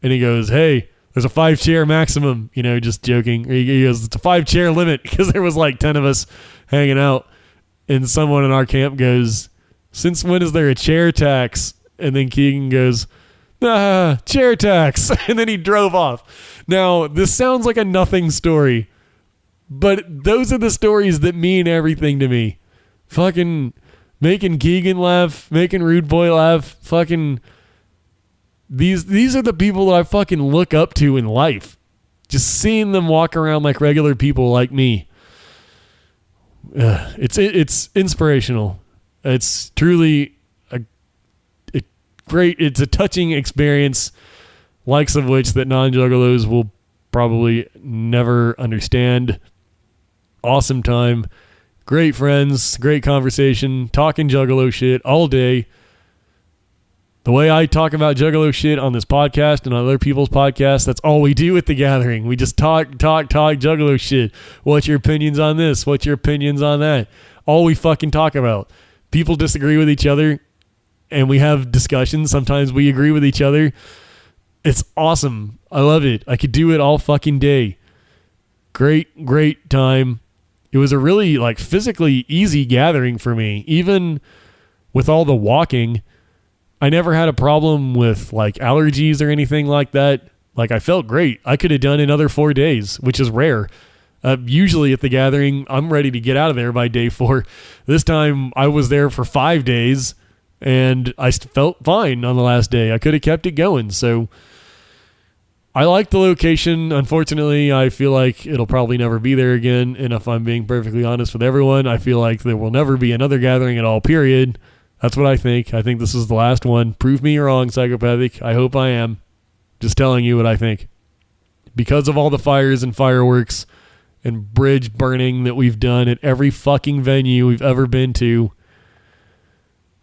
and he goes, "Hey, there's a 5-chair maximum," just joking. He goes, "It's a 5-chair limit," because there was like 10 of us hanging out. And someone in our camp goes, "Since when is there a chair tax?" And then Keegan goes, "Chair tax." And then he drove off. Now, this sounds like a nothing story, but those are the stories that mean everything to me. Fucking making Keegan laugh, making Rude Boy laugh, fucking... These are the people that I fucking look up to in life. Just seeing them walk around like regular people like me. It's inspirational. It's truly a great, it's a touching experience, likes of which that non-juggalos will probably never understand. Awesome time. Great friends, great conversation, talking juggalo shit all day. The way I talk about juggalo shit on this podcast and on other people's podcasts, that's all we do at the gathering. We just talk juggalo shit. What's your opinions on this? What's your opinions on that? All we fucking talk about. People disagree with each other and we have discussions. Sometimes we agree with each other. It's awesome. I love it. I could do it all fucking day. Great time. It was a really like physically easy gathering for me. Even with all the walking, I never had a problem with like allergies or anything like that. Like I felt great. I could have done another 4 days, which is rare. Usually at the gathering, I'm ready to get out of there by day 4. This time I was there for 5 days and I felt fine on the last day. I could have kept it going. So I like the location. Unfortunately, I feel like it'll probably never be there again. And if I'm being perfectly honest with everyone, I feel like there will never be another gathering at all, period. That's what I think. I think this is the last one. Prove me wrong, Psychopathic. I hope I am. Just telling you what I think. Because of all the fires and fireworks and bridge burning that we've done at every fucking venue we've ever been to.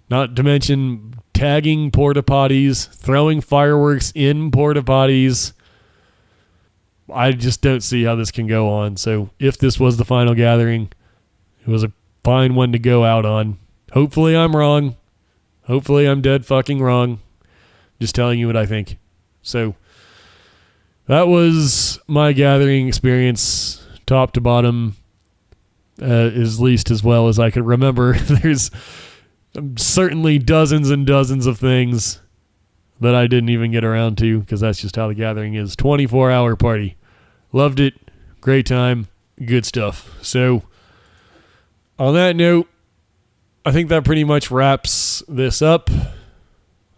Not to mention tagging porta potties, throwing fireworks in porta potties. I just don't see how this can go on. So if this was the final gathering, it was a fine one to go out on. Hopefully I'm wrong. Hopefully I'm dead fucking wrong. Just telling you what I think. So that was my gathering experience, top to bottom, at least as well as I could remember. There's certainly dozens and dozens of things that I didn't even get around to, because that's just how the gathering is. 24-hour party. Loved it. Great time. Good stuff. So on that note, I think that pretty much wraps this up.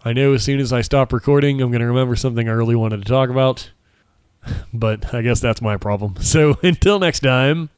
I know as soon as I stop recording, I'm going to remember something I really wanted to talk about. But I guess that's my problem. So until next time.